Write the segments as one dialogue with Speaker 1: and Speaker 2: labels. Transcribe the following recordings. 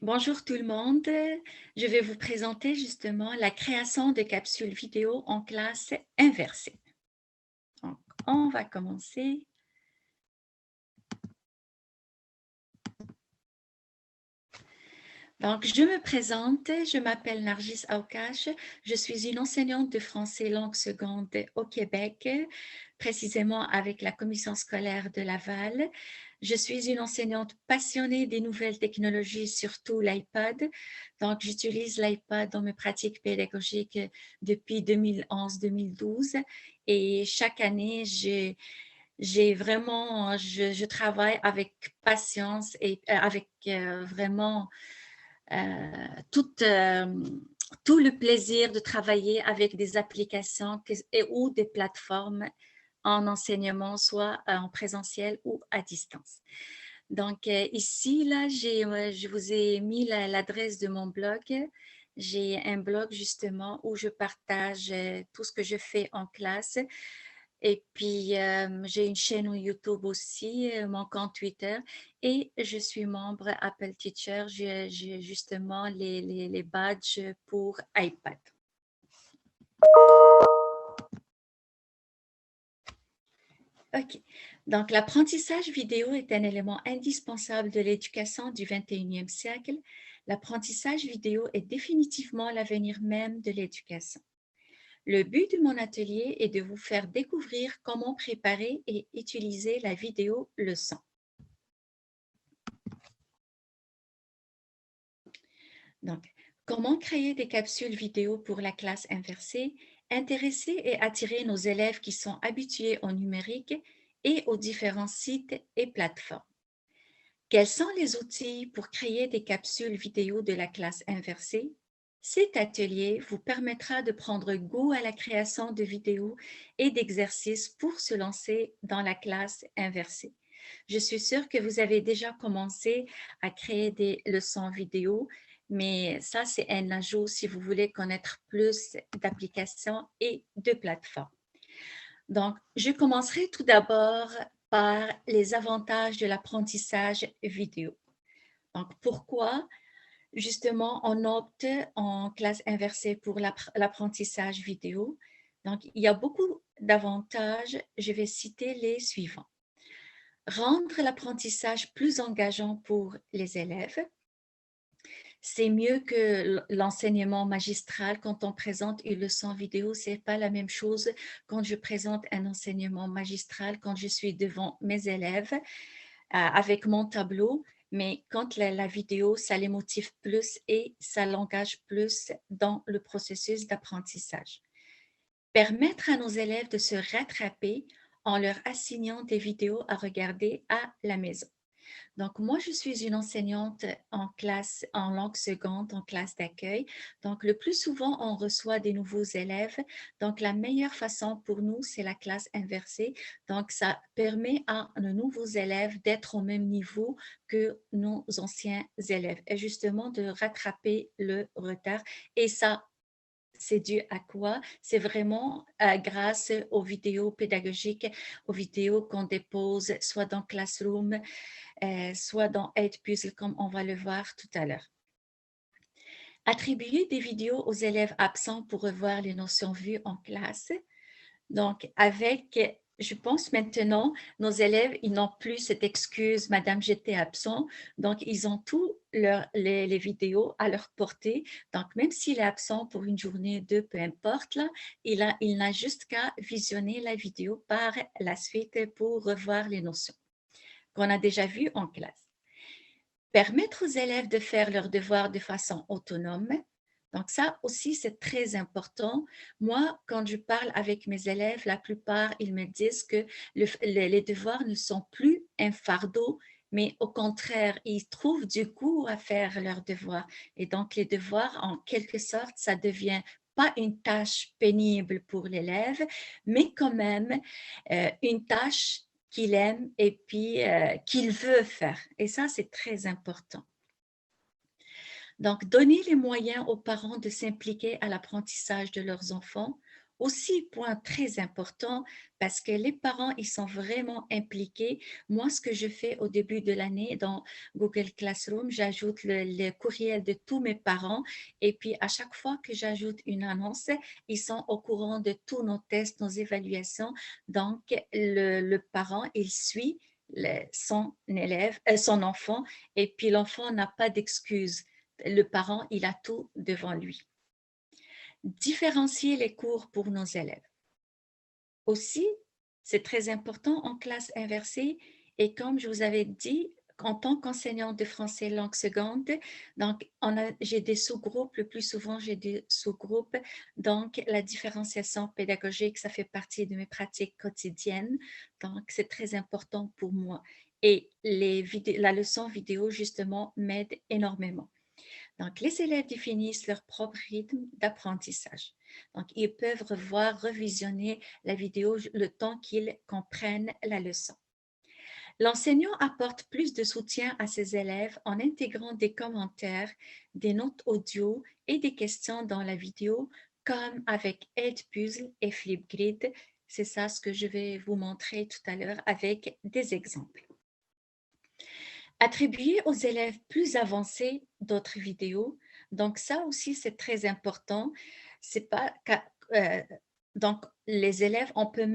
Speaker 1: Bonjour tout le monde, je vais vous présenter justement la création de capsules vidéo en classe inversée. Donc, on va commencer. Donc, je me présente, je m'appelle Nargis Aoukache, je suis une enseignante de français langue seconde au Québec, précisément avec la commission scolaire de Laval. Je suis une enseignante passionnée des nouvelles technologies, surtout l'iPad. Donc, j'utilise l'iPad dans mes pratiques pédagogiques depuis 2011-2012 et chaque année, je travaille avec patience et avec vraiment tout, tout le plaisir de travailler avec des applications ou des plateformes en enseignement, soit en présentiel ou à distance. Donc ici, là, je vous ai mis l'adresse de mon blog. J'ai un blog justement où je partage tout ce que je fais en classe. Et puis, j'ai une chaîne YouTube aussi, mon compte Twitter, et je suis membre Apple Teacher. J'ai justement les badges pour iPad. OK. Donc, l'apprentissage vidéo est un élément indispensable de l'éducation du 21e siècle. L'apprentissage vidéo est définitivement l'avenir même de l'éducation. Le but de mon atelier est de vous faire découvrir comment préparer et utiliser la vidéo leçon. Donc, comment créer des capsules vidéo pour la classe inversée, intéresser et attirer nos élèves qui sont habitués au numérique et aux différents sites et plateformes. Quels sont les outils pour créer des capsules vidéo de la classe inversée? Cet atelier vous permettra de prendre goût à la création de vidéos et d'exercices pour se lancer dans la classe inversée. Je suis sûre que vous avez déjà commencé à créer des leçons vidéo, mais ça, c'est un ajout si vous voulez connaître plus d'applications et de plateformes. Donc, je commencerai tout d'abord par les avantages de l'apprentissage vidéo. Donc, pourquoi justement on opte en classe inversée pour l'apprentissage vidéo? Donc, il y a beaucoup d'avantages. Je vais citer les suivants. Rendre l'apprentissage plus engageant pour les élèves. C'est mieux que l'enseignement magistral. Quand on présente une leçon vidéo, c'est pas la même chose quand je présente un enseignement magistral, quand je suis devant mes élèves avec mon tableau, mais quand la vidéo, ça les motive plus et ça l'engage plus dans le processus d'apprentissage. Permettre à nos élèves de se rattraper en leur assignant des vidéos à regarder à la maison. Donc, moi, je suis une enseignante en classe, en langue seconde, en classe d'accueil. Donc, le plus souvent, on reçoit des nouveaux élèves. Donc, la meilleure façon pour nous, c'est la classe inversée. Donc, ça permet à nos nouveaux élèves d'être au même niveau que nos anciens élèves et justement de rattraper le retard. Et ça, c'est dû à quoi? C'est vraiment grâce aux vidéos pédagogiques, aux vidéos qu'on dépose soit dans Classroom, soit dans Edpuzzle, comme on va le voir tout à l'heure. Attribuer des vidéos aux élèves absents pour revoir les notions vues en classe. Donc, je pense maintenant, nos élèves, ils n'ont plus cette excuse, Madame, j'étais absent. Donc, ils ont tous les vidéos à leur portée. Donc, même s'il est absent pour une journée, deux, peu importe, là, il n'a juste qu'à visionner la vidéo par la suite pour revoir les notions qu'on a déjà vues en classe. Permettre aux élèves de faire leurs devoirs de façon autonome. Donc ça aussi, c'est très important. Moi, quand je parle avec mes élèves, la plupart, ils me disent que les devoirs ne sont plus un fardeau, mais au contraire, ils trouvent du goût à faire leurs devoirs. Et donc, les devoirs, en quelque sorte, ça devient pas une tâche pénible pour l'élève, mais quand même une tâche qu'il aime et puis qu'il veut faire. Et ça, c'est très important. Donc, donner les moyens aux parents de s'impliquer à l'apprentissage de leurs enfants. Aussi, point très important, parce que les parents, ils sont vraiment impliqués. Moi, ce que je fais au début de l'année dans Google Classroom, j'ajoute le courriel de tous mes parents et puis à chaque fois que j'ajoute une annonce, ils sont au courant de tous nos tests, nos évaluations. Donc, le parent, il suit son élève, son enfant et puis l'enfant n'a pas d'excuses. Le parent, il a tout devant lui. Différencier les cours pour nos élèves. Aussi, c'est très important en classe inversée et comme je vous avais dit, en tant qu'enseignante de français langue seconde, donc j'ai des sous-groupes, le plus souvent j'ai des sous-groupes, donc la différenciation pédagogique, ça fait partie de mes pratiques quotidiennes, donc c'est très important pour moi. Et la leçon vidéo, justement, m'aide énormément. Donc, les élèves définissent leur propre rythme d'apprentissage. Donc, ils peuvent revoir, revisionner la vidéo le temps qu'ils comprennent la leçon. L'enseignant apporte plus de soutien à ses élèves en intégrant des commentaires, des notes audio et des questions dans la vidéo, comme avec Edpuzzle et Flipgrid. C'est ça ce que je vais vous montrer tout à l'heure avec des exemples. Attribuer aux élèves plus avancés d'autres vidéos. Donc, ça aussi, c'est très important. C'est pas, euh, donc, les élèves, on peut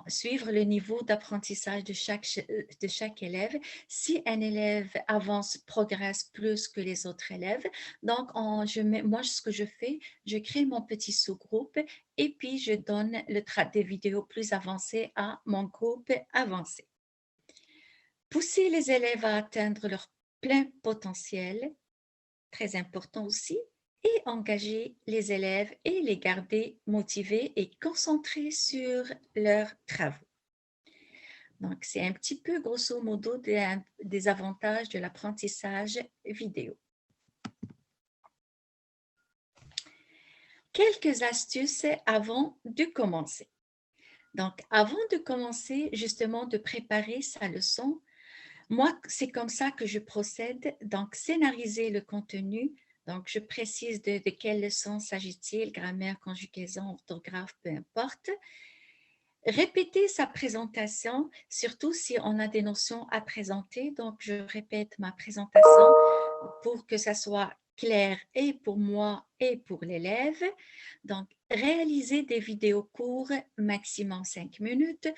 Speaker 1: suivre le niveau d'apprentissage de chaque élève. Si un élève avance, progresse plus que les autres élèves, donc moi, ce que je fais, je crée mon petit sous-groupe et puis je donne des vidéos plus avancées à mon groupe avancé. Pousser les élèves à atteindre leur plein potentiel, très important aussi, et engager les élèves et les garder motivés et concentrés sur leurs travaux. Donc, c'est un petit peu grosso modo des avantages de l'apprentissage vidéo. Quelques astuces avant de commencer. Donc, avant de commencer justement de préparer sa leçon, moi, c'est comme ça que je procède. Donc, scénariser le contenu. Donc, je précise de quelle leçon s'agit-il, grammaire, conjugaison, orthographe, peu importe. Répéter sa présentation, surtout si on a des notions à présenter. Donc, je répète ma présentation pour que ça soit clair et pour moi et pour l'élève. Donc, réaliser des vidéos courtes, maximum 5 minutes.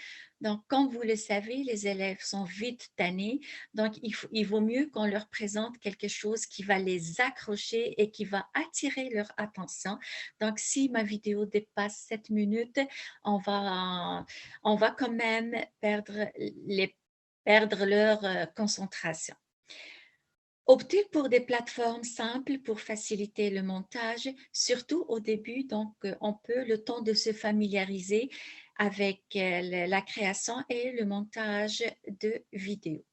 Speaker 1: Donc, comme vous le savez, les élèves sont vite tannés. Donc, il vaut mieux qu'on leur présente quelque chose qui va les accrocher et qui va attirer leur attention. Donc, si ma vidéo dépasse 7 minutes, on va quand même perdre leur concentration. Opter pour des plateformes simples pour faciliter le montage, surtout au début, donc on peut le temps de se familiariser avec la création et le montage de vidéos.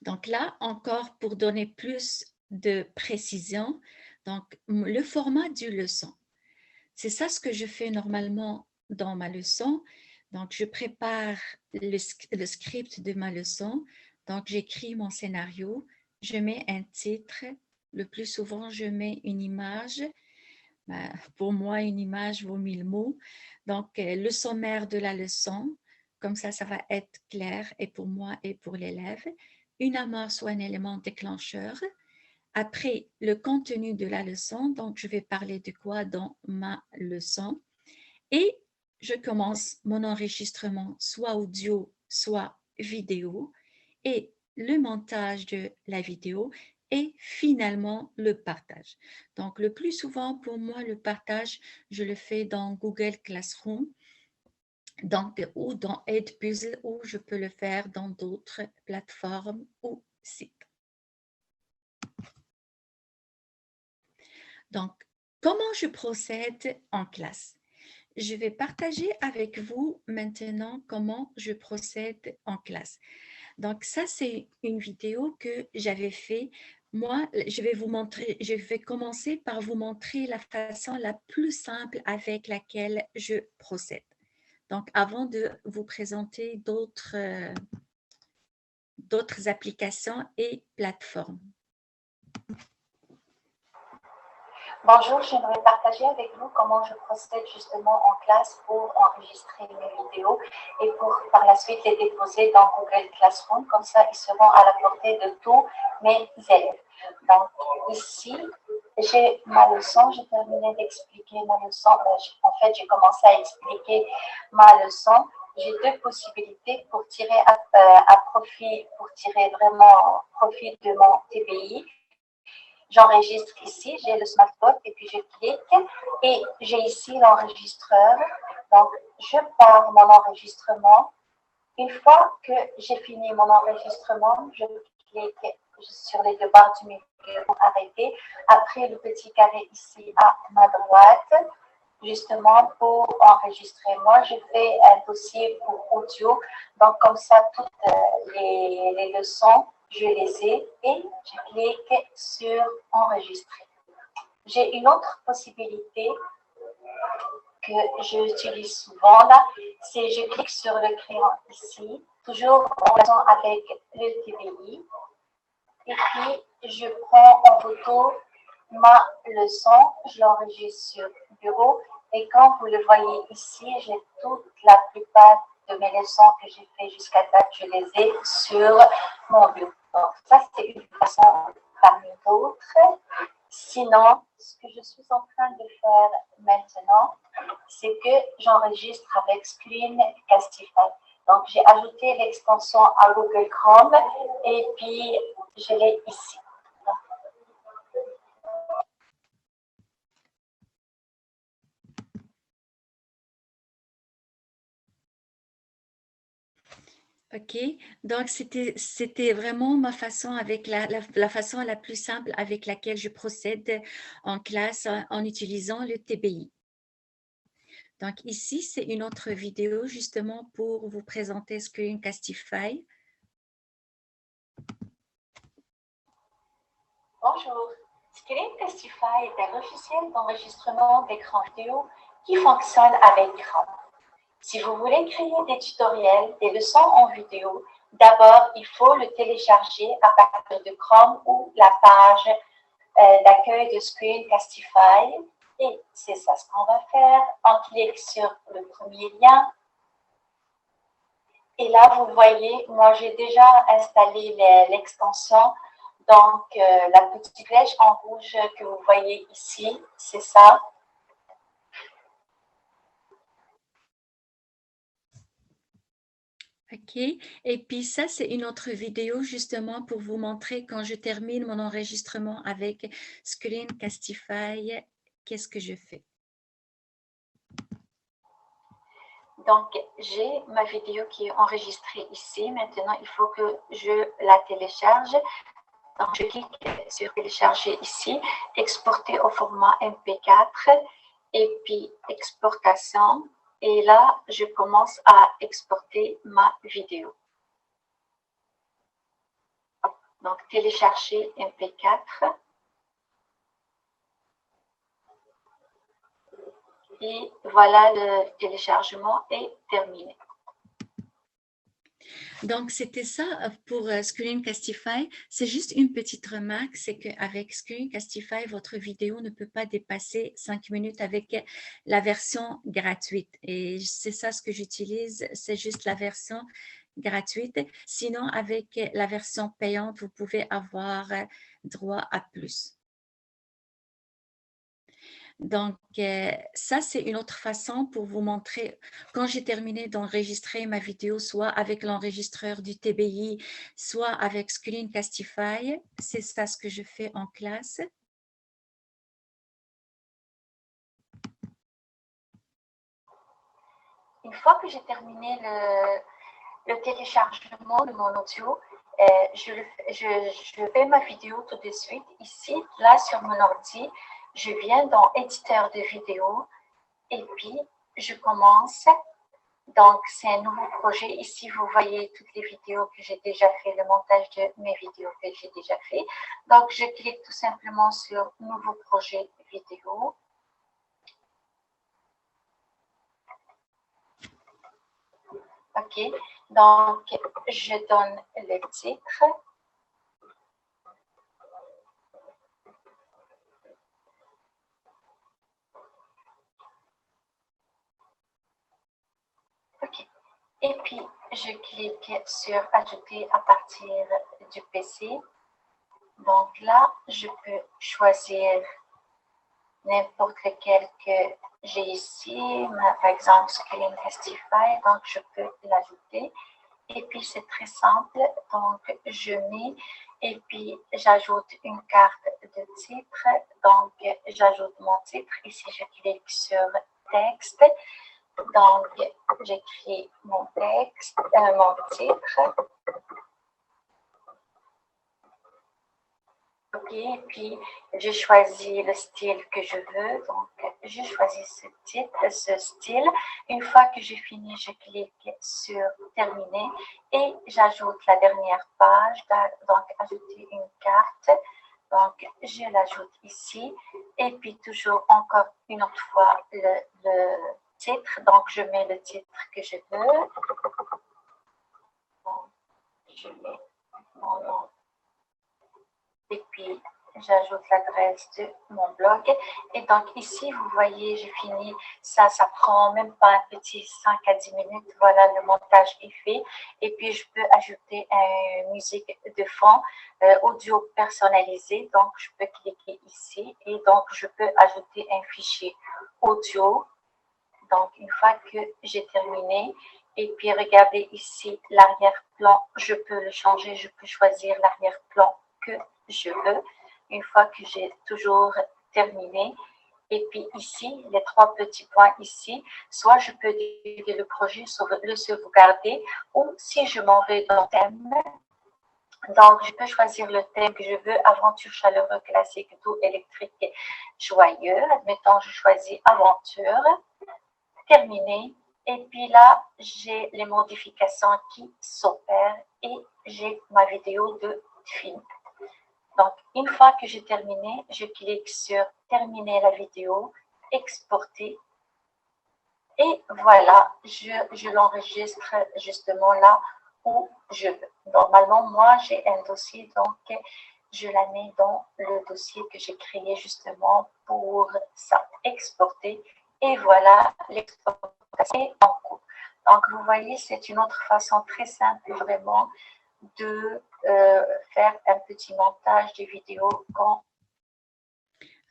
Speaker 1: Donc là, encore pour donner plus de précision, donc le format du leçon. C'est ça ce que je fais normalement dans ma leçon. Donc, je prépare le script de ma leçon. Donc, j'écris mon scénario. Je mets un titre. Le plus souvent, je mets une image. Pour moi, une image vaut 1000 mots. Donc, le sommaire de la leçon. Comme ça va être clair et pour moi et pour l'élève. Une amorce ou un élément déclencheur. Après, le contenu de la leçon, donc je vais parler de quoi dans ma leçon. Et je commence mon enregistrement, soit audio, soit vidéo, et le montage de la vidéo, et finalement le partage. Donc, le plus souvent pour moi, le partage, je le fais dans Google Classroom, ou dans Edpuzzle, ou je peux le faire dans d'autres plateformes ou sites. Donc, comment je procède en classe? Je vais partager avec vous maintenant comment je procède en classe. Donc, ça, c'est une vidéo que j'avais fait. Moi, je vais commencer par vous montrer la façon la plus simple avec laquelle je procède. Donc, avant de vous présenter d'autres applications et plateformes.
Speaker 2: Bonjour, j'aimerais partager avec vous comment je procède justement en classe pour enregistrer mes vidéos et pour par la suite les déposer dans Google Classroom. Comme ça, ils seront à la portée de tous mes élèves. Donc ici, j'ai ma leçon, j'ai terminé d'expliquer ma leçon. En fait, j'ai commencé à expliquer ma leçon. J'ai deux possibilités pour tirer à profit, pour tirer vraiment profit de mon TBI. J'enregistre ici, j'ai le smartphone et puis je clique et j'ai ici l'enregistreur. Donc, je pars mon enregistrement. Une fois que j'ai fini mon enregistrement, je clique sur les deux barres du milieu pour arrêter. Après, le petit carré ici à ma droite, justement pour enregistrer. Moi, je fais un dossier pour audio. Donc, comme ça, toutes les leçons, je les ai et je clique sur enregistrer. J'ai une autre possibilité que j'utilise souvent là, c'est je clique sur le crayon ici, toujours en relation avec le TBI, et puis je prends en photo ma leçon, je l'enregistre sur le bureau, et quand vous le voyez ici, j'ai toute la plupart de mes leçons que j'ai fait jusqu'à date, je les ai sur mon bureau. Donc ça, c'est une façon parmi d'autres. Sinon, ce que je suis en train de faire maintenant, c'est que j'enregistre avec Screencastify. Donc, j'ai ajouté l'extension à Google Chrome et puis je l'ai ici.
Speaker 1: OK, donc c'était vraiment ma façon avec la façon la plus simple avec laquelle je procède en classe en utilisant le TBI. Donc ici, c'est une autre vidéo justement pour vous présenter Screencastify.
Speaker 2: Bonjour, Screencastify est un logiciel d'enregistrement d'écran vidéo qui fonctionne avec Chrome. Si vous voulez créer des tutoriels, des leçons en vidéo, d'abord, il faut le télécharger à partir de Chrome ou la page d'accueil de Screencastify. Et c'est ça ce qu'on va faire. On clique sur le premier lien. Et là, vous voyez, moi, j'ai déjà installé l'extension. Donc, la petite flèche en rouge que vous voyez ici, c'est ça.
Speaker 1: OK. Et puis ça, c'est une autre vidéo justement pour vous montrer quand je termine mon enregistrement avec Screencastify, qu'est-ce que je fais.
Speaker 2: Donc, j'ai ma vidéo qui est enregistrée ici. Maintenant, il faut que je la télécharge. Donc, je clique sur télécharger ici, exporter au format MP4 et puis exportation. Et là, je commence à exporter ma vidéo. Donc, télécharger MP4. Et voilà, le téléchargement est terminé.
Speaker 1: Donc, c'était ça pour Screencastify. C'est juste une petite remarque, c'est qu'avec Screencastify, votre vidéo ne peut pas dépasser 5 minutes avec la version gratuite. Et c'est ça ce que j'utilise, c'est juste la version gratuite. Sinon, avec la version payante, vous pouvez avoir droit à plus. Donc, ça, c'est une autre façon pour vous montrer, quand j'ai terminé d'enregistrer ma vidéo, soit avec l'enregistreur du TBI, soit avec Screencastify, c'est ça ce que je fais en classe.
Speaker 2: Une fois que j'ai terminé le téléchargement de mon audio, je fais ma vidéo tout de suite. Ici, là, sur mon ordi, je viens dans éditeur de vidéo et puis je commence. Donc, c'est un nouveau projet. Ici, vous voyez toutes les vidéos que j'ai déjà fait, le montage de mes vidéos que j'ai déjà fait. Donc, je clique tout simplement sur nouveau projet vidéo. OK. Donc, je donne le titre. Et puis, je clique sur Ajouter à partir du PC. Donc là, je peux choisir n'importe lequel que j'ai ici, par exemple Screencastify, donc je peux l'ajouter. Et puis c'est très simple, donc je mets et puis j'ajoute une carte de titre, donc j'ajoute mon titre, ici je clique sur texte, donc j'écris mon texte, mon titre. Ok, et puis je choisis le style que je veux, donc je choisis ce style. Une fois que j'ai fini, je clique sur terminer et j'ajoute la dernière page, donc ajouter une carte. Donc je l'ajoute ici et puis toujours encore une autre fois le titre, donc je mets le titre que je veux. Donc, je mets mon nom. Et puis, j'ajoute l'adresse de mon blog. Et donc, ici, vous voyez, j'ai fini. Ça prend même pas un petit 5 à 10 minutes. Voilà, le montage est fait. Et puis, je peux ajouter une musique de fond, audio personnalisé. Donc, je peux cliquer ici. Et donc, je peux ajouter un fichier audio. Donc, une fois que j'ai terminé, et puis regardez ici l'arrière-plan, je peux le changer, je peux choisir l'arrière-plan que je veux. Une fois que j'ai toujours terminé, et puis ici, les 3 petits points ici, soit je peux diviser le projet, le sauvegarder, ou si je m'en vais dans le thème, donc je peux choisir le thème que je veux, aventure chaleureux, classique, doux, électrique, joyeux. Admettons, je choisis aventure. Terminé. Et puis là, j'ai les modifications qui s'opèrent et j'ai ma vidéo de film. Donc, une fois que j'ai terminé, je clique sur terminer la vidéo, exporter. Et voilà, je l'enregistre justement là où je veux. Normalement, moi, j'ai un dossier, donc je la mets dans le dossier que j'ai créé justement pour ça, exporter. Et voilà, l'exportation est en cours. Donc, vous voyez, c'est une autre façon très simple vraiment de faire un petit montage des vidéos quand...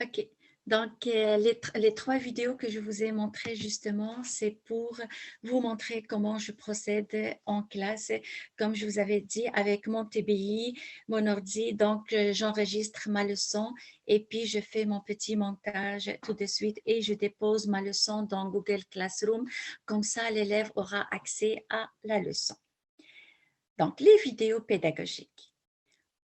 Speaker 1: OK. Donc, les 3 vidéos que je vous ai montrées justement, c'est pour vous montrer comment je procède en classe. Comme je vous avais dit, avec mon TBI, mon ordi, donc j'enregistre ma leçon et puis je fais mon petit montage tout de suite et je dépose ma leçon dans Google Classroom. Comme ça, l'élève aura accès à la leçon. Donc, les vidéos pédagogiques.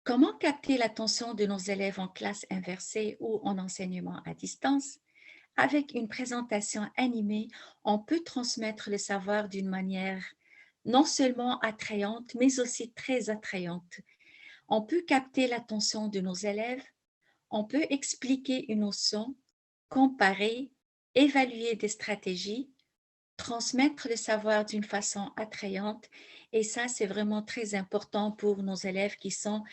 Speaker 1: Comment capter l'attention de nos élèves en classe inversée ou en enseignement à distance? Avec une présentation animée, on peut transmettre le savoir d'une manière non seulement attrayante, mais aussi très attrayante. On peut capter l'attention de nos élèves, on peut expliquer une notion, comparer, évaluer des stratégies, transmettre le savoir d'une façon attrayante. Et ça, c'est vraiment très important pour nos élèves qui sont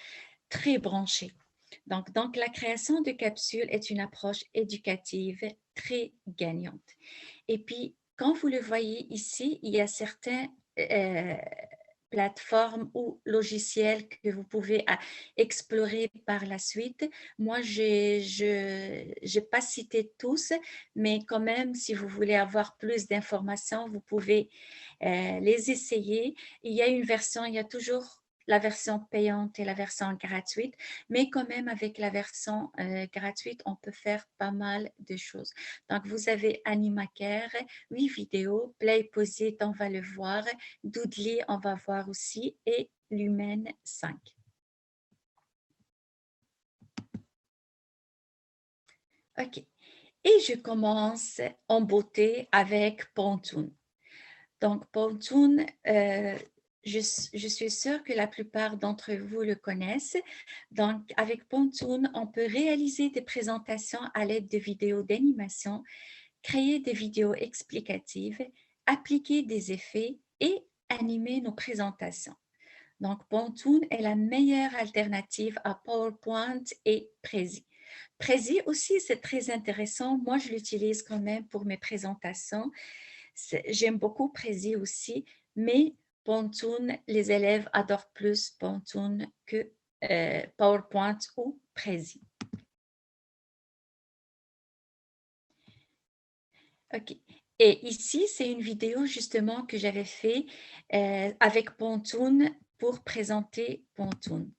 Speaker 1: très branchés. Donc, la création de capsules est une approche éducative très gagnante. Et puis, quand vous le voyez ici, il y a certains plateformes ou logiciels que vous pouvez explorer par la suite. Moi, je n'ai pas cité tous, mais quand même, si vous voulez avoir plus d'informations, vous pouvez les essayer. Il y a une version, il y a toujours la version payante et la version gratuite, mais quand même avec la version gratuite, on peut faire pas mal de choses. Donc, vous avez Animacare, 8 vidéos, Play Pause It, on va le voir, Doodly, on va voir aussi, et Lumen 5. OK. Et je commence en beauté avec Pontoon. Donc, Pontoon, je suis sûre que la plupart d'entre vous le connaissent. Donc, avec Pontoon, on peut réaliser des présentations à l'aide de vidéos d'animation, créer des vidéos explicatives, appliquer des effets et animer nos présentations. Donc, Pontoon est la meilleure alternative à PowerPoint et Prezi. Prezi aussi, c'est très intéressant. Moi, je l'utilise quand même pour mes présentations. J'aime beaucoup Prezi aussi, mais Pontoon, les élèves adorent plus Pontoon que PowerPoint ou Prezi. OK. Et ici, c'est une vidéo justement que j'avais fait avec Pontoon pour présenter Pontoon.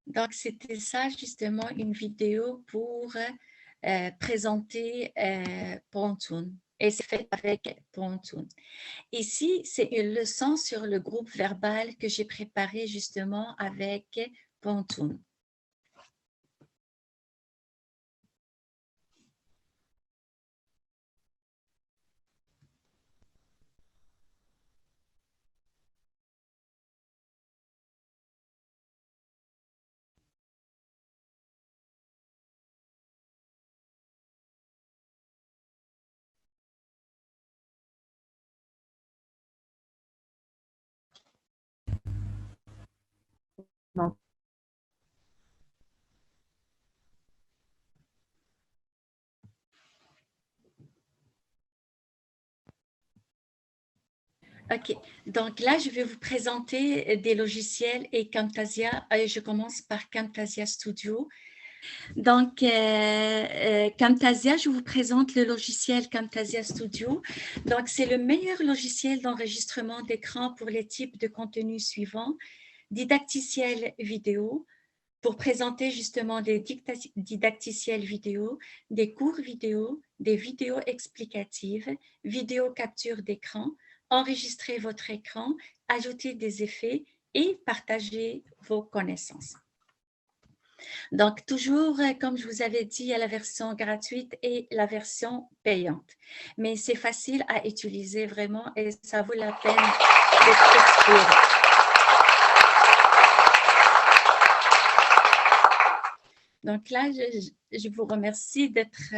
Speaker 1: Donc, c'était ça justement une vidéo pour présenter Pontoon. Et c'est fait avec Pontoon. Ici, c'est une leçon sur le groupe verbal que j'ai préparé justement avec Pontoon. Donc, OK. Donc là, je vais vous présenter des logiciels et Camtasia. Je commence par Camtasia Studio. Donc, Camtasia, je vous présente le logiciel Camtasia Studio. Donc, c'est le meilleur logiciel d'enregistrement d'écran pour les types de contenus suivants. Didacticiel vidéo, pour présenter justement des didacticiels vidéo, des cours vidéo, des vidéos explicatives, vidéo capture d'écran, enregistrer votre écran, ajouter des effets et partager vos connaissances. Donc, toujours, comme je vous avais dit, il y a la version gratuite et la version payante. Mais c'est facile à utiliser vraiment et ça vaut la peine d'être exploré. Donc là, je vous remercie d'être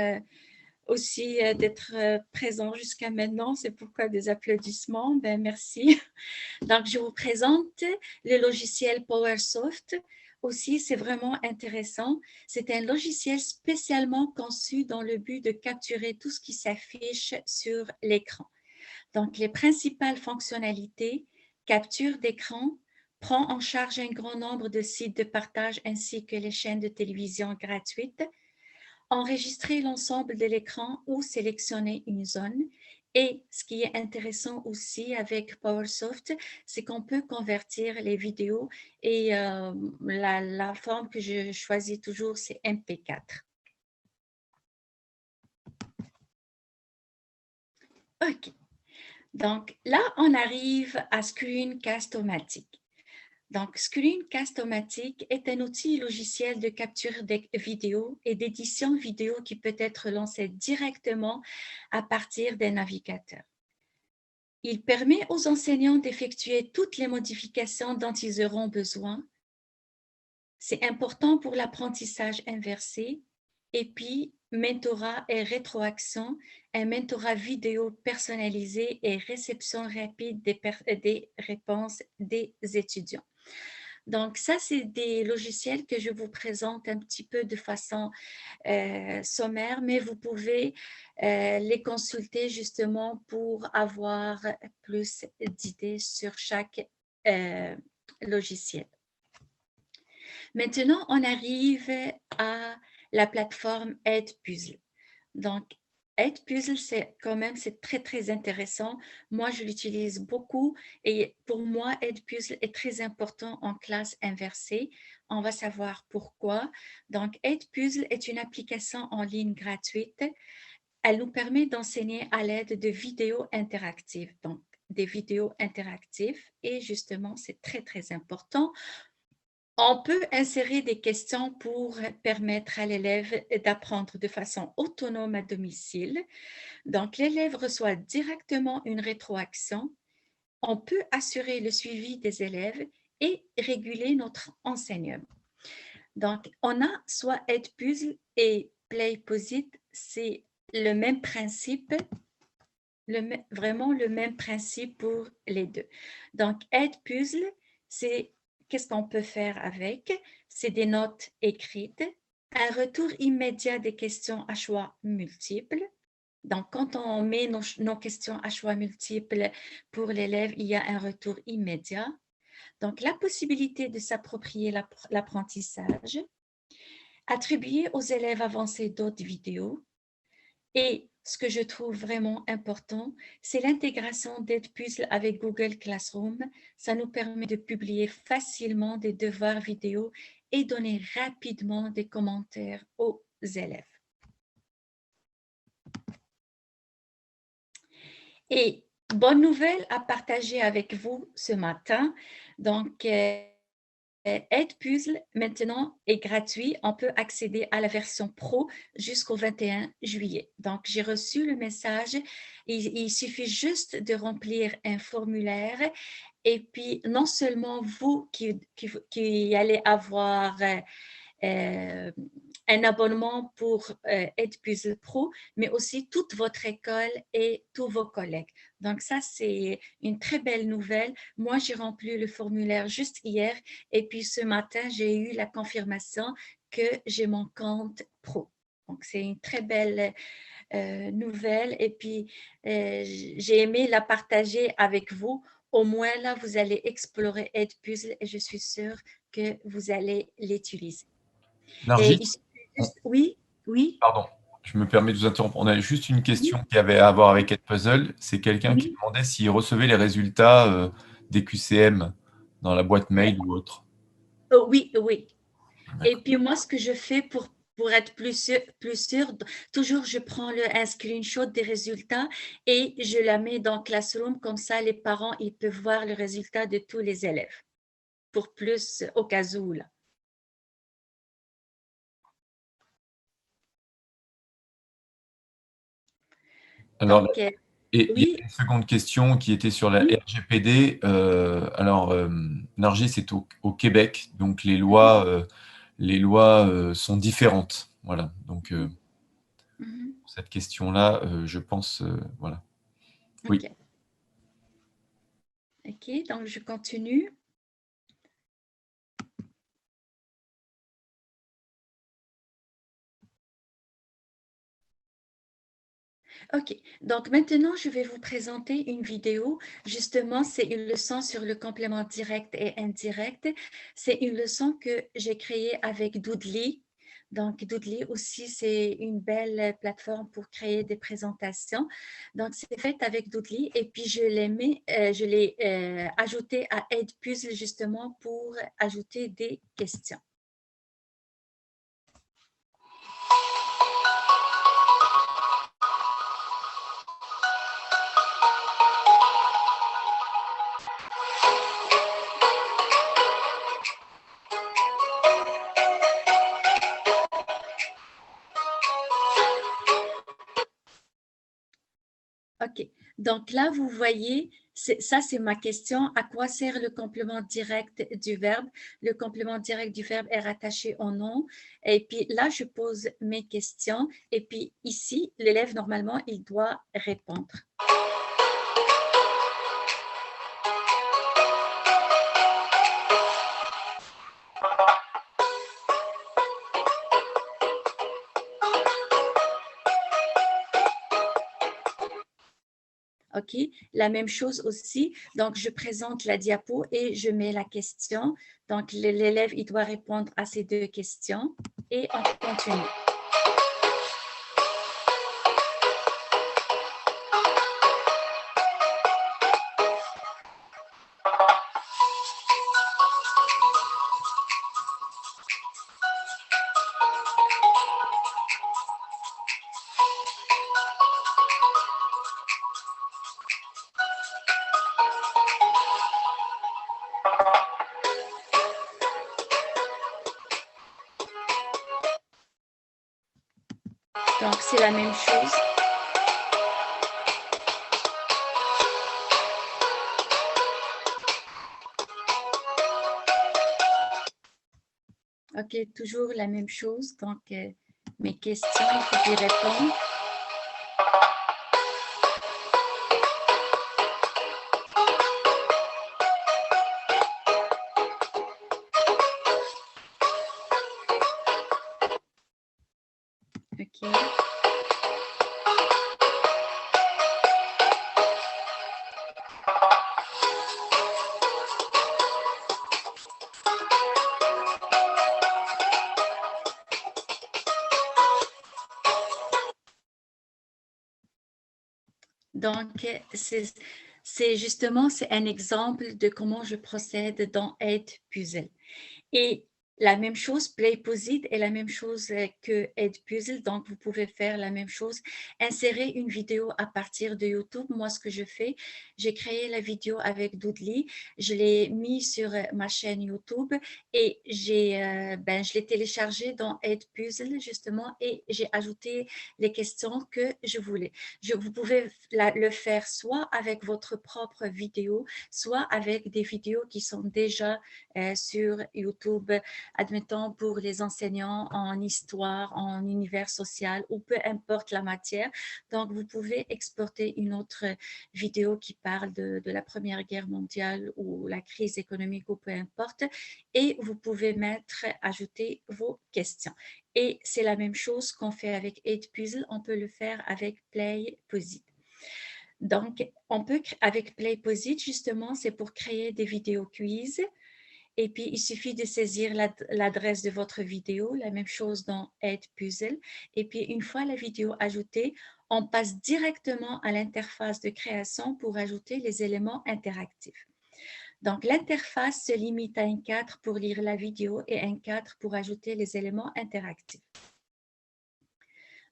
Speaker 1: aussi d'être présent jusqu'à maintenant. C'est pourquoi des applaudissements. Ben, merci. Donc, je vous présente le logiciel PowerSoft. Aussi, c'est vraiment intéressant. C'est un logiciel spécialement conçu dans le but de capturer tout ce qui s'affiche sur l'écran. Donc, les principales fonctionnalités, capture d'écran, prend en charge un grand nombre de sites de partage ainsi que les chaînes de télévision gratuites, enregistrer l'ensemble de l'écran ou sélectionner une zone. Et ce qui est intéressant aussi avec PowerSoft, c'est qu'on peut convertir les vidéos et la forme que je choisis toujours, c'est MP4. OK. Donc là, on arrive à Screencast-O-Matic. Donc, Screencast-O-Matic est un outil logiciel de capture de vidéo et d'édition vidéo qui peut être lancé directement à partir des navigateurs. Il permet aux enseignants d'effectuer toutes les modifications dont ils auront besoin. C'est important pour l'apprentissage inversé. Et puis, mentorat et rétroaction, un mentorat vidéo personnalisé et réception rapide des réponses des étudiants. Donc, ça, c'est des logiciels que je vous présente un petit peu de façon sommaire, mais vous pouvez les consulter justement pour avoir plus d'idées sur chaque logiciel. Maintenant, on arrive à la plateforme Edpuzzle. Donc, Edpuzzle, c'est très, très intéressant. Moi, je l'utilise beaucoup et pour moi, Edpuzzle est très important en classe inversée. On va savoir pourquoi. Donc, Edpuzzle est une application en ligne gratuite. Elle nous permet d'enseigner à l'aide de vidéos interactives. Donc, des vidéos interactives et justement, c'est très, très important. On peut insérer des questions pour permettre à l'élève d'apprendre de façon autonome à domicile. Donc, l'élève reçoit directement une rétroaction. On peut assurer le suivi des élèves et réguler notre enseignement. Donc, on a soit Edpuzzle et Playposit, c'est le même principe, vraiment le même principe pour les deux. Donc, Edpuzzle, c'est qu'est-ce qu'on peut faire avec? C'est des notes écrites, un retour immédiat des questions à choix multiples. Donc, quand on met nos questions à choix multiples pour l'élève, il y a un retour immédiat. Donc, la possibilité de s'approprier l'apprentissage, attribuer aux élèves avancés d'autres vidéos et ce que je trouve vraiment important, c'est l'intégration d'Edpuzzle avec Google Classroom. Ça nous permet de publier facilement des devoirs vidéo et donner rapidement des commentaires aux élèves. Et bonne nouvelle à partager avec vous ce matin. Donc, Edpuzzle maintenant est gratuit. On peut accéder à la version pro jusqu'au 21 juillet. Donc, j'ai reçu le message. Il suffit juste de remplir un formulaire. Et puis, non seulement vous qui allez avoir un abonnement pour Edpuzzle Pro, mais aussi toute votre école et tous vos collègues. Donc ça, c'est une très belle nouvelle. Moi, j'ai rempli le formulaire juste hier et puis ce matin, j'ai eu la confirmation que j'ai mon compte pro. Donc, c'est une très belle nouvelle et puis j'ai aimé la partager avec vous. Au moins, là, vous allez explorer Edpuzzle et je suis sûre que vous allez l'utiliser. Et
Speaker 3: Nargis,
Speaker 1: il suffit juste... Oui, oui,
Speaker 3: pardon, je me permets de vous interrompre. On a juste une
Speaker 1: oui,
Speaker 3: question qui avait à voir avec Edpuzzle. C'est quelqu'un qui
Speaker 1: oui.
Speaker 3: demandait s'il recevait les résultats des QCM dans la boîte mail ou autre.
Speaker 1: Oh, oui, oui. Et
Speaker 3: D'accord.
Speaker 1: puis moi, ce que je fais pour être plus sûr, toujours je prends un screenshot des résultats et je la mets dans Classroom, comme ça les parents ils peuvent voir le résultat de tous les élèves, pour plus au cas où là.
Speaker 3: Alors,
Speaker 1: Donc,
Speaker 3: et il y a
Speaker 1: oui,
Speaker 3: une seconde question qui était sur la
Speaker 1: oui,
Speaker 3: RGPD. Nargis, c'est au Québec, donc
Speaker 1: mhm,
Speaker 3: les lois sont différentes. Voilà. Donc,
Speaker 1: mhm,
Speaker 3: pour cette question-là, je pense, voilà. Oui.
Speaker 1: ok, ok, donc je continue. Ok, donc maintenant je vais vous présenter une vidéo. Justement, c'est une leçon sur le complément direct et indirect. C'est une leçon que j'ai créée avec Doodly. Donc, Doodly aussi, c'est une belle plateforme pour créer des présentations. Donc, c'est fait avec Doodly et puis je l'ai ajouté à Edpuzzle justement pour ajouter des questions. OK. Donc là, vous voyez, ça, c'est ma question. À quoi sert le complément direct du verbe? Le complément direct du verbe est rattaché au nom. Et puis là, je pose mes questions. Et puis ici, l'élève, normalement, il doit répondre. OK. La même chose aussi. Donc, je présente la diapo et je mets la question. Donc, l'élève, il doit répondre à ces deux questions et on continue. c'est la même chose. OK, toujours la même chose. Donc, mes questions, il faut y répondre. OK. Donc, c'est justement, c'est un exemple de comment je procède dans Edpuzzle. Et la même chose, Playposit est la même chose que Edpuzzle, donc vous pouvez faire la même chose. Insérer une vidéo à partir de YouTube. Moi, ce que je fais, j'ai créé la vidéo avec Doodly, je l'ai mis sur ma chaîne YouTube et je l'ai téléchargé dans Edpuzzle justement et j'ai ajouté les questions que je voulais. Vous pouvez le faire soit avec votre propre vidéo, soit avec des vidéos qui sont déjà sur YouTube, admettons pour les enseignants en histoire, en univers social ou peu importe la matière. Donc, vous pouvez exporter une autre vidéo qui parle de la Première Guerre mondiale ou la crise économique ou peu importe et vous pouvez ajouter vos questions. Et c'est la même chose qu'on fait avec Edpuzzle, on peut le faire avec Playposit. Donc, avec Playposit, justement, c'est pour créer des vidéos quiz. Et puis, il suffit de saisir l'adresse de votre vidéo, la même chose dans Edpuzzle. Et puis, une fois la vidéo ajoutée, on passe directement à l'interface de création pour ajouter les éléments interactifs. Donc, l'interface se limite à un cadre pour lire la vidéo et un cadre pour ajouter les éléments interactifs.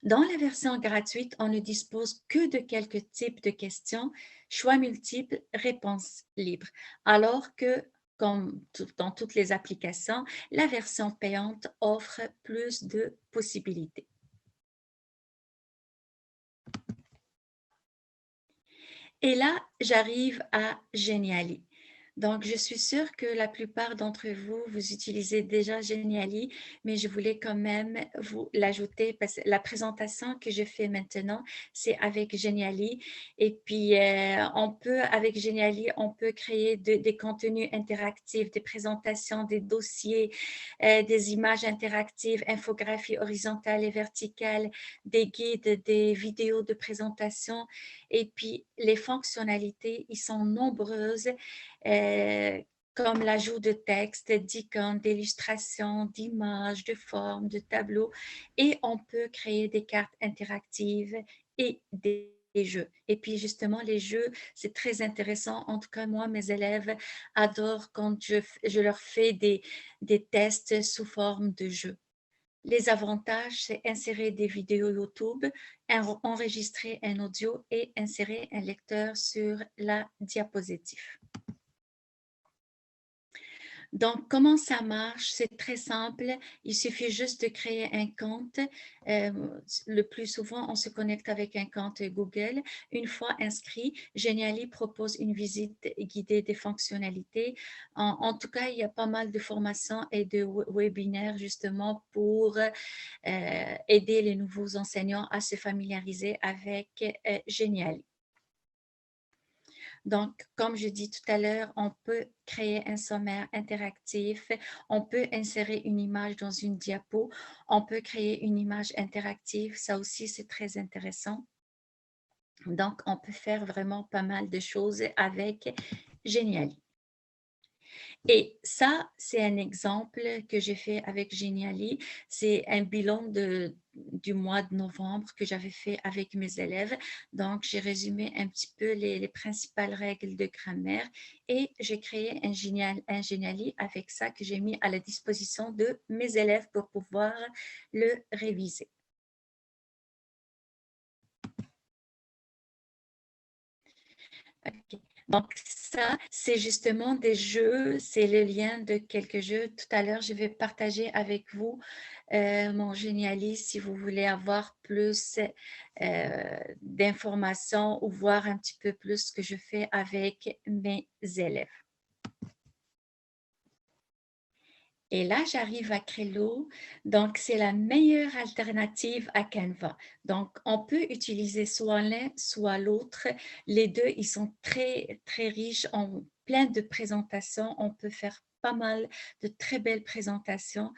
Speaker 1: Dans la version gratuite, on ne dispose que de quelques types de questions, choix multiples, réponses libres, alors que, comme dans toutes les applications, la version payante offre plus de possibilités. Et là, j'arrive à Geniali. Donc, je suis sûre que la plupart d'entre vous, vous utilisez déjà Geniali, mais je voulais quand même vous l'ajouter parce que la présentation que je fais maintenant, c'est avec Geniali. Et puis, avec Geniali, on peut créer des contenus interactifs, des présentations, des dossiers, des images interactives, infographies horizontales et verticales, des guides, des vidéos de présentation. Et puis, les fonctionnalités, ils sont nombreuses, comme l'ajout de textes, d'icônes, d'illustrations, d'images, de formes, de tableaux. Et on peut créer des cartes interactives et des jeux. Et puis, justement, les jeux, c'est très intéressant. En tout cas, moi, mes élèves adorent quand je leur fais des tests sous forme de jeux. Les avantages, c'est insérer des vidéos YouTube, enregistrer un audio et insérer un lecteur sur la diapositive. Donc, comment ça marche? C'est très simple. Il suffit juste de créer un compte. Le plus souvent, on se connecte avec un compte Google. Une fois inscrit, Geniali propose une visite guidée des fonctionnalités. En tout cas, il y a pas mal de formations et de webinaires justement pour aider les nouveaux enseignants à se familiariser avec Geniali. Donc, comme je dis tout à l'heure, on peut créer un sommaire interactif, on peut insérer une image dans une diapo, on peut créer une image interactive, ça aussi c'est très intéressant. Donc, on peut faire vraiment pas mal de choses avec Geniali. Et ça, c'est un exemple que j'ai fait avec Geniali. C'est un bilan du mois de novembre que j'avais fait avec mes élèves. Donc, j'ai résumé un petit peu les principales règles de grammaire et j'ai créé un Geniali avec ça que j'ai mis à la disposition de mes élèves pour pouvoir le réviser. Okay. Donc, ça, ça, c'est justement des jeux, c'est le lien de quelques jeux. Tout à l'heure, je vais partager avec vous mon Geniali si vous voulez avoir plus d'informations ou voir un petit peu plus ce que je fais avec mes élèves. Et là, j'arrive à Crello. Donc, c'est la meilleure alternative à Canva. Donc, on peut utiliser soit l'un, soit l'autre. Les deux, ils sont très, très riches, en plein de présentations. On peut faire pas mal de très belles présentations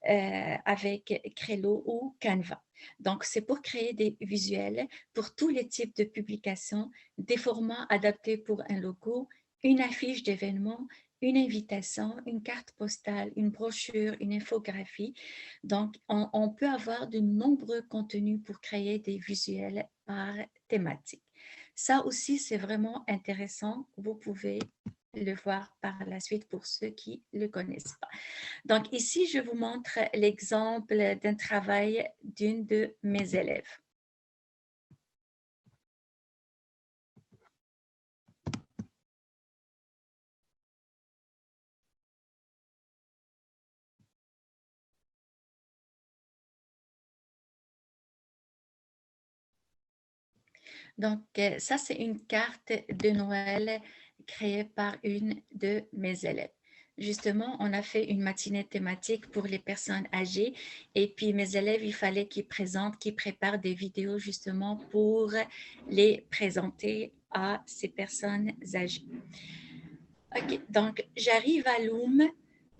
Speaker 1: avec Crello ou Canva. Donc, c'est pour créer des visuels pour tous les types de publications, des formats adaptés pour un logo, une affiche d'événement, une invitation, une carte postale, une brochure, une infographie. Donc, on peut avoir de nombreux contenus pour créer des visuels par thématique. Ça aussi, c'est vraiment intéressant. Vous pouvez le voir par la suite pour ceux qui ne le connaissent pas. Donc, ici, je vous montre l'exemple d'un travail d'une de mes élèves. Donc, ça, c'est une carte de Noël créée par une de mes élèves. Justement, on a fait une matinée thématique pour les personnes âgées et puis mes élèves, il fallait qu'ils présentent, qu'ils préparent des vidéos justement pour les présenter à ces personnes âgées. OK, donc j'arrive à Loom.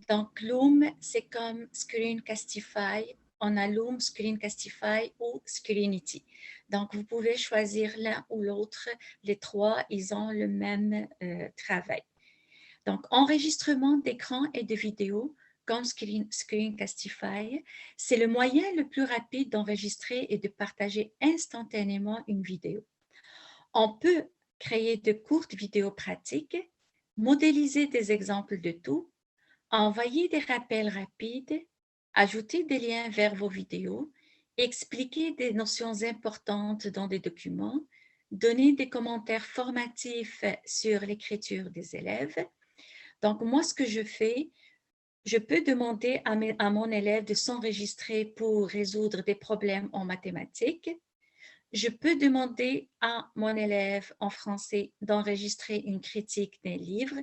Speaker 1: Donc Loom, c'est comme Screencastify. On a Loom, Screencastify ou Screenity. Donc vous pouvez choisir l'un ou l'autre. Les trois, ils ont le même travail. Donc enregistrement d'écran et de vidéo comme Screencastify, c'est le moyen le plus rapide d'enregistrer et de partager instantanément une vidéo. On peut créer de courtes vidéos pratiques, modéliser des exemples de tout, envoyer des rappels rapides, ajouter des liens vers vos vidéos, expliquer des notions importantes dans des documents, donner des commentaires formatifs sur l'écriture des élèves. Donc, moi, ce que je fais, je peux demander à mon élève de s'enregistrer pour résoudre des problèmes en mathématiques. Je peux demander à mon élève en français d'enregistrer une critique d'un livre.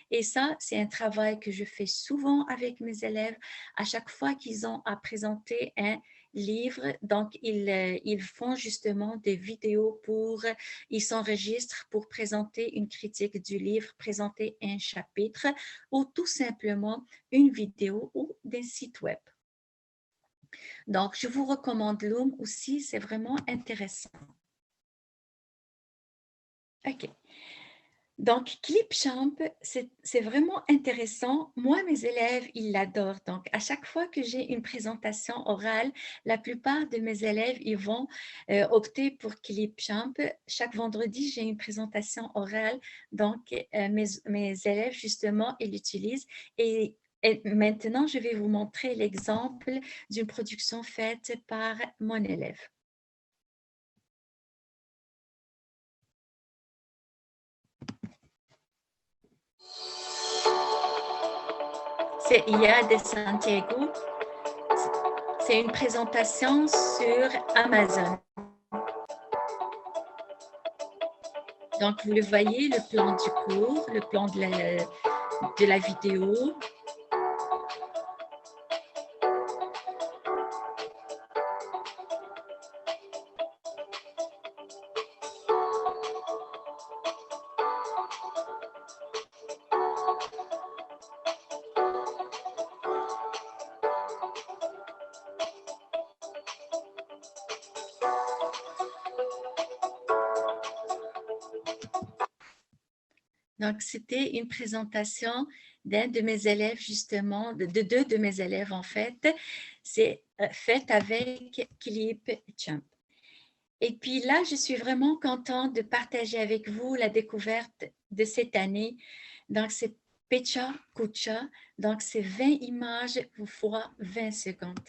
Speaker 1: Et ça, c'est un travail que je fais souvent avec mes élèves. À chaque fois qu'ils ont à présenter un livre, donc ils font justement des vidéos ils s'enregistrent pour présenter une critique du livre, présenter un chapitre ou tout simplement une vidéo ou des sites web. Donc, je vous recommande Loom aussi, c'est vraiment intéressant. OK. Donc, Clipchamp, c'est vraiment intéressant. Moi, mes élèves, ils l'adorent. Donc, à chaque fois que j'ai une présentation orale, la plupart de mes élèves, ils vont opter pour Clipchamp. Chaque vendredi, j'ai une présentation orale. Donc, mes élèves, justement, ils l'utilisent. Et maintenant, je vais vous montrer l'exemple d'une production faite par mon élève. C'est IA de Santiago. C'est une présentation sur Amazon. Donc, vous le voyez, le plan du cours, le plan de la vidéo. Donc, c'était une présentation d'un de mes élèves, justement, de deux de mes élèves, en fait. C'est fait avec Clipchamp. Et puis là, je suis vraiment contente de partager avec vous la découverte de cette année. Donc, c'est Pecha Kucha. Donc, c'est 20 images fois 20 secondes.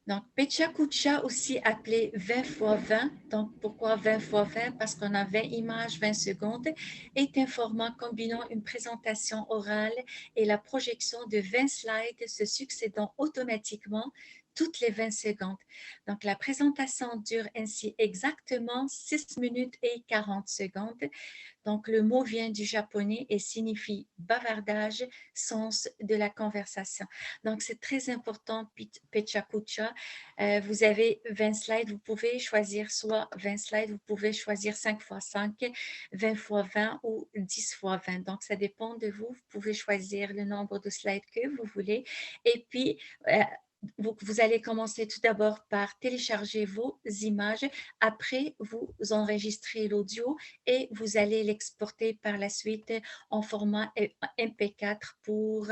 Speaker 1: Donc, Pecha Kucha, aussi appelé 20 x 20. Donc, pourquoi 20 x 20? Parce qu'on a 20 images, 20 secondes, est un format combinant une présentation orale et la projection de 20 slides se succédant automatiquement toutes les 20 secondes. Donc, la présentation dure ainsi exactement 6 minutes et 40 secondes. Donc, le mot vient du japonais et signifie bavardage, sens de la conversation. Donc, c'est très important, Pecha Kucha. Vous avez 20 slides, vous pouvez choisir soit 20 slides, vous pouvez choisir 5 x 5, 20 x 20 ou 10 x 20. Donc, ça dépend de vous. Vous pouvez choisir le nombre de slides que vous voulez. Et puis, vous allez commencer tout d'abord par télécharger vos images. Après, vous enregistrez l'audio et vous allez l'exporter par la suite en format MP4 pour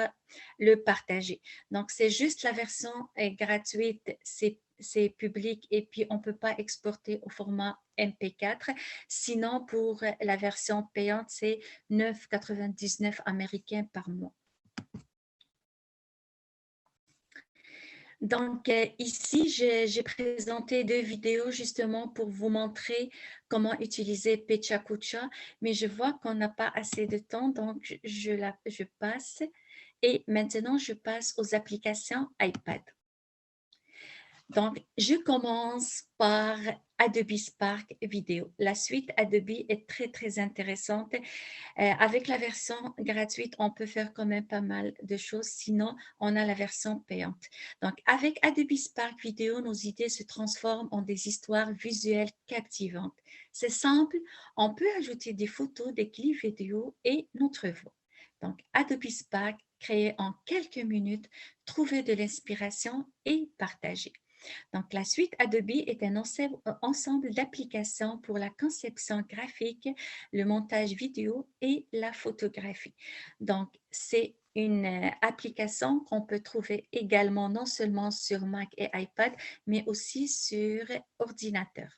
Speaker 1: le partager. Donc, c'est juste la version gratuite, c'est public et puis on ne peut pas exporter au format MP4. Sinon, pour la version payante, c'est 9,99 américains par mois. Donc, ici, j'ai présenté 2 vidéos justement pour vous montrer comment utiliser Pecha Kucha, mais je vois qu'on n'a pas assez de temps, donc je passe. Et maintenant, je passe aux applications iPad. Donc, je commence par Adobe Spark Video. La suite Adobe est très, très intéressante. Avec la version gratuite, on peut faire quand même pas mal de choses. Sinon, on a la version payante. Donc, avec Adobe Spark Video, nos idées se transforment en des histoires visuelles captivantes. C'est simple, on peut ajouter des photos, des clips vidéo et notre voix. Donc, Adobe Spark, créé en quelques minutes, trouver de l'inspiration et partager. Donc, la suite Adobe est un ensemble d'applications pour la conception graphique, le montage vidéo et la photographie. Donc, c'est une application qu'on peut trouver également non seulement sur Mac et iPad, mais aussi sur ordinateur.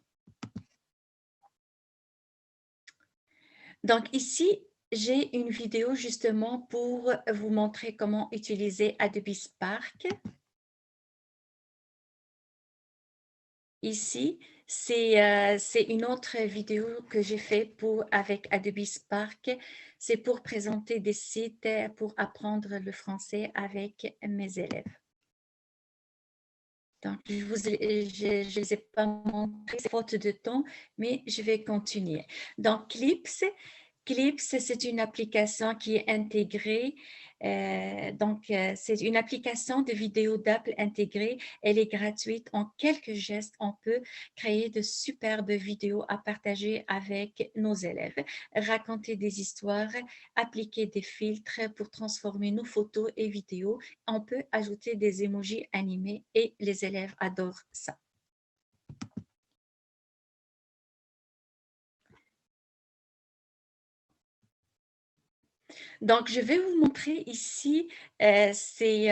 Speaker 1: Donc, ici, j'ai une vidéo justement pour vous montrer comment utiliser Adobe Spark. Ici, c'est une autre vidéo que j'ai faite avec Adobe Spark. C'est pour présenter des sites pour apprendre le français avec mes élèves. Donc, je ne les ai pas montrés, faute de temps, mais je vais continuer. Donc, Clips, c'est une application qui est intégrée. C'est une application de vidéo d'Apple intégrée. Elle est gratuite. En quelques gestes, on peut créer de superbes vidéos à partager avec nos élèves, raconter des histoires, appliquer des filtres pour transformer nos photos et vidéos. On peut ajouter des emojis animés et les élèves adorent ça. Donc, je vais vous montrer ici, c'est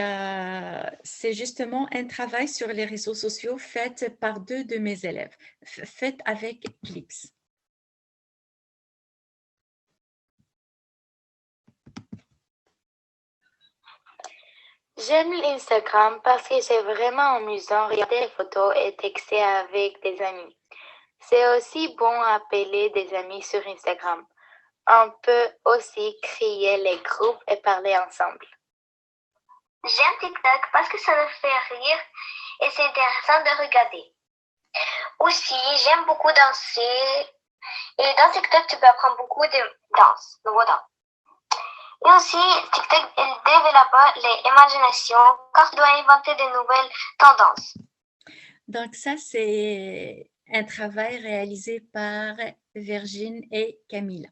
Speaker 1: justement un travail sur les réseaux sociaux fait par 2 de mes élèves, fait avec Clips.
Speaker 4: J'aime l'Instagram parce que c'est vraiment amusant de regarder les photos et texter avec des amis. C'est aussi bon appeler des amis sur Instagram. On peut aussi créer les groupes et parler ensemble.
Speaker 5: J'aime TikTok parce que ça me fait rire et c'est intéressant de regarder. Aussi, j'aime beaucoup danser et dans TikTok, tu peux apprendre beaucoup de danse, nouveaux danses. Et aussi, TikTok il développe l'imagination car tu dois inventer de nouvelles tendances.
Speaker 1: Donc ça, c'est un travail réalisé par Virginie et Camilla.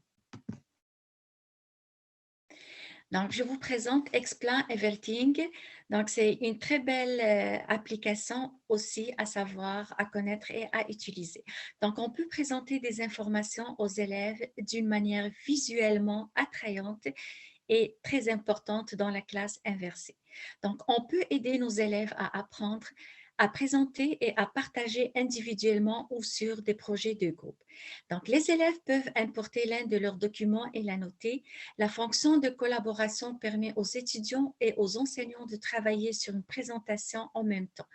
Speaker 1: Donc, je vous présente Explain Everything. Donc, c'est une très belle application aussi à savoir, à connaître et à utiliser. Donc, on peut présenter des informations aux élèves d'une manière visuellement attrayante et très importante dans la classe inversée. Donc, on peut aider nos élèves à apprendre, à présenter et à partager individuellement ou sur des projets de groupe. Donc, les élèves peuvent importer l'un de leurs documents et la noter. La fonction de collaboration permet aux étudiants et aux enseignants de travailler sur une présentation en même temps.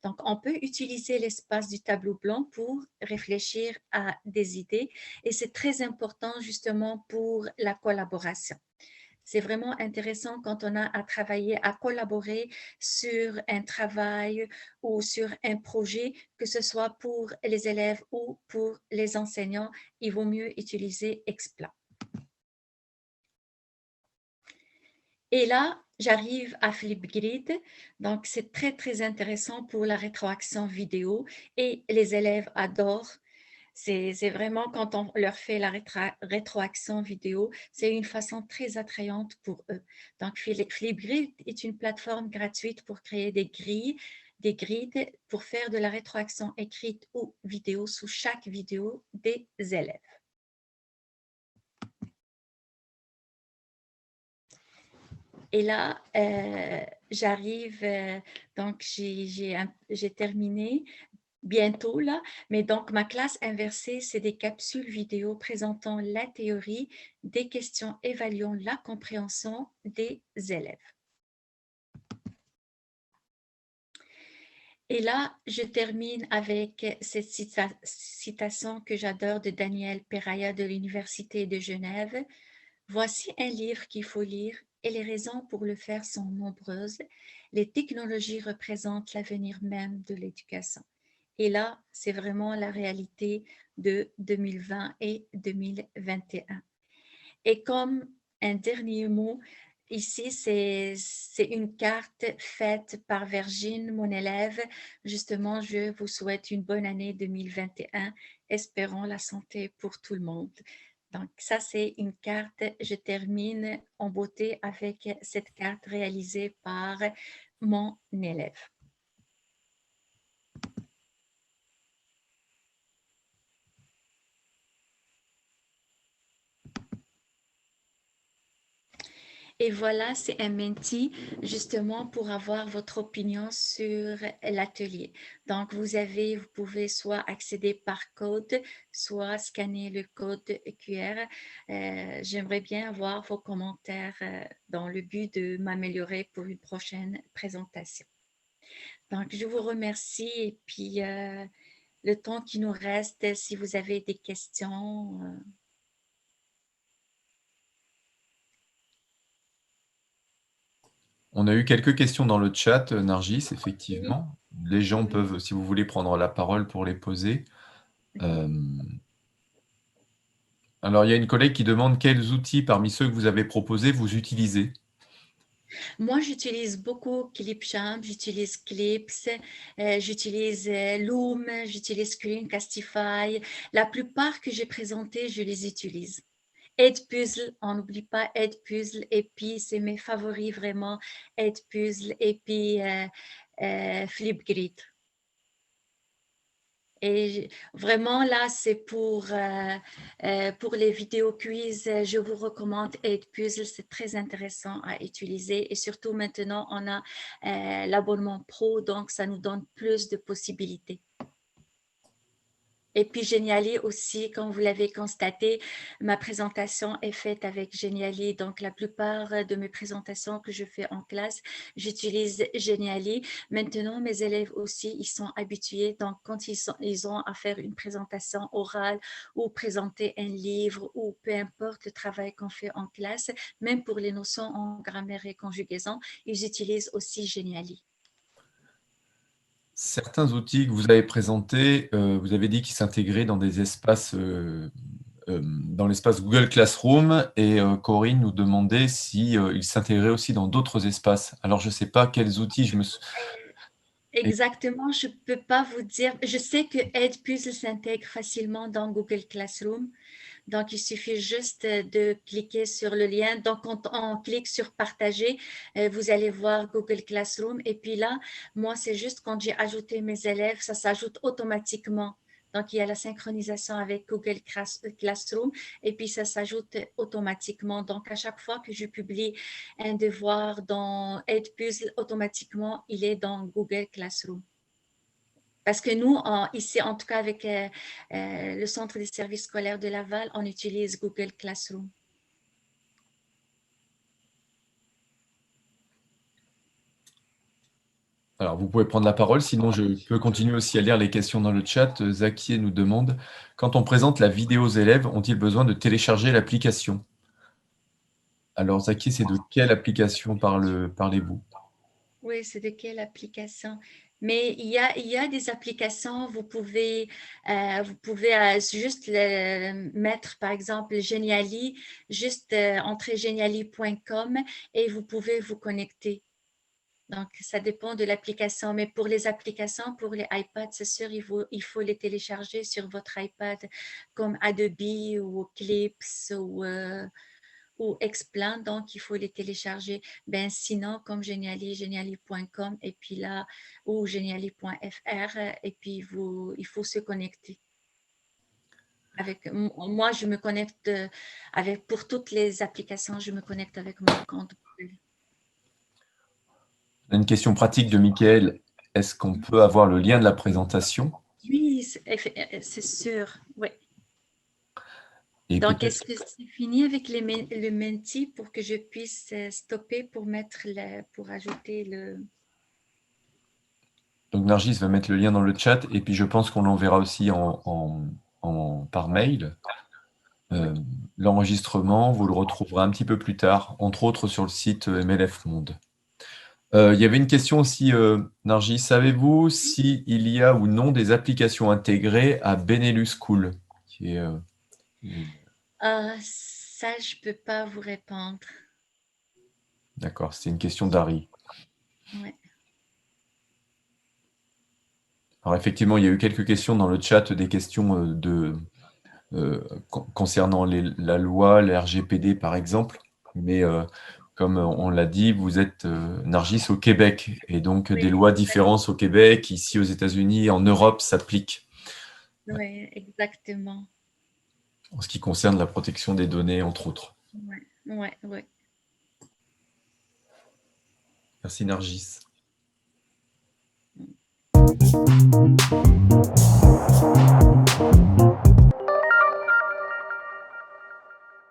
Speaker 1: Donc, on peut utiliser l'espace du tableau blanc pour réfléchir à des idées et c'est très important justement pour la collaboration. C'est vraiment intéressant quand on a à travailler, à collaborer sur un travail ou sur un projet, que ce soit pour les élèves ou pour les enseignants, il vaut mieux utiliser Explat. Et là, j'arrive à Flipgrid. Donc, c'est très, très intéressant pour la rétroaction vidéo et les élèves adorent. C'est vraiment quand on leur fait la rétroaction vidéo, c'est une façon très attrayante pour eux. Donc, Flipgrid est une plateforme gratuite pour créer des grids pour faire de la rétroaction écrite ou vidéo sous chaque vidéo des élèves. Et là, j'arrive, donc j'ai terminé bientôt là, mais donc ma classe inversée, c'est des capsules vidéo présentant la théorie, des questions évaluant la compréhension des élèves. Et là, je termine avec cette citation que j'adore de Daniel Peraya de l'Université de Genève. Voici un livre qu'il faut lire et les raisons pour le faire sont nombreuses. Les technologies représentent l'avenir même de l'éducation. Et là, c'est vraiment la réalité de 2020 et 2021. Et comme un dernier mot, ici, c'est une carte faite par Virginie, mon élève. Justement, je vous souhaite une bonne année 2021. Espérons la santé pour tout le monde. Donc, ça, c'est une carte. Je termine en beauté avec cette carte réalisée par mon élève. Et voilà, c'est un Menti justement pour avoir votre opinion sur l'atelier. Donc, vous pouvez soit accéder par code, soit scanner le code QR. J'aimerais bien avoir vos commentaires dans le but de m'améliorer pour une prochaine présentation. Donc, je vous remercie et puis le temps qui nous reste, si vous avez des questions.
Speaker 3: On a eu quelques questions dans le chat, Nargis,
Speaker 1: Oui.
Speaker 3: effectivement. Les gens peuvent, si vous voulez, prendre la parole pour les poser. Alors, il y a une collègue qui demande quels outils parmi ceux que vous avez proposés vous utilisez.
Speaker 1: Moi, j'utilise beaucoup Clipchamp, j'utilise Clips, j'utilise Loom, j'utilise Screencastify. La plupart que j'ai présentés, je les utilise. Edpuzzle, on n'oublie pas Edpuzzle, et puis c'est mes favoris vraiment, Edpuzzle et puis Flipgrid. Et vraiment, là, c'est pour les vidéos quiz. Je vous recommande Edpuzzle, c'est très intéressant à utiliser. Et surtout, maintenant, on a l'abonnement pro, donc ça nous donne plus de possibilités. Et puis Geniali aussi, comme vous l'avez constaté, ma présentation est faite avec Geniali. Donc, la plupart de mes présentations que je fais en classe, j'utilise Geniali. Maintenant, mes élèves aussi, ils sont habitués. Donc, quand ils ont à faire une présentation orale ou présenter un livre ou peu importe le travail qu'on fait en classe, même pour les notions en grammaire et conjugaison, ils utilisent aussi Geniali.
Speaker 3: Certains outils que vous avez présentés, vous avez dit qu'ils s'intégraient dans des espaces, dans l'espace Google Classroom, et Corinne nous demandait s'ils s'intégraient aussi dans d'autres espaces. Alors, je ne sais pas quels outils je me...
Speaker 1: Exactement, je ne peux pas vous dire. Je sais que Edpuzzle s'intègre facilement dans Google Classroom. Donc, il suffit juste de cliquer sur le lien. Donc, quand on clique sur partager, vous allez voir Google Classroom. Et puis là, moi, c'est juste quand j'ai ajouté mes élèves, ça s'ajoute automatiquement. Donc, il y a la synchronisation avec Google Classroom et puis ça s'ajoute automatiquement. Donc, à chaque fois que je publie un devoir dans Edpuzzle, automatiquement, il est dans Google Classroom. Parce que nous, ici, en tout cas avec le Centre des services scolaires de Laval, on utilise Google Classroom.
Speaker 3: Alors, vous pouvez prendre la parole, sinon je peux continuer aussi à lire les questions dans le chat. Zakié nous demande, quand on présente la vidéo aux élèves, ont-ils besoin de télécharger l'application? Alors, Zakié, c'est de quelle application parlez-vous?
Speaker 1: Oui, c'est de quelle application? Mais il y a des applications, vous pouvez juste mettre, par exemple, Geniali, juste entrer geniali.com et vous pouvez vous connecter. Donc, ça dépend de l'application. Mais pour les applications, pour les iPads, c'est sûr, il faut les télécharger sur votre iPad comme Adobe ou Clips ou Explan, donc il faut les télécharger. Ben, sinon, comme Geniali, geniali.com et puis là, ou geniali.fr, et puis il faut se connecter. Moi, je me connecte pour toutes les applications, je me connecte avec mon compte Google.
Speaker 3: Une question pratique de Mickaël. Est-ce qu'on peut avoir le lien de la présentation?
Speaker 1: Oui, c'est sûr. Oui.
Speaker 3: Et
Speaker 1: Donc,
Speaker 3: peut-être,
Speaker 1: est-ce que c'est fini avec le Menti pour que je puisse stopper pour ajouter le...
Speaker 3: donc Nargis va mettre le lien dans le chat, et puis je pense qu'on l'enverra aussi par mail.
Speaker 1: Oui.
Speaker 3: L'enregistrement, vous le retrouverez un petit peu plus tard, entre autres sur le site MLF Monde. Il y avait une question aussi, Nargis. Savez-vous s'il y a ou non des applications intégrées à Benelux School, qui est,
Speaker 1: Ah, ça, je ne peux pas vous répondre.
Speaker 3: d'accord, c'était une question d'Harry.
Speaker 1: Ouais.
Speaker 3: Alors effectivement, il y a eu quelques questions dans le chat, des questions concernant la loi, les RGPD par exemple, mais comme on l'a dit, vous êtes Nargis au Québec, et donc des
Speaker 1: Oui,
Speaker 3: lois différentes au Québec, ici aux États-Unis, en Europe s'appliquent
Speaker 1: oui, exactement.
Speaker 3: en ce qui concerne la protection des données, entre autres.
Speaker 1: Ouais, ouais, ouais.
Speaker 3: Merci Nargis.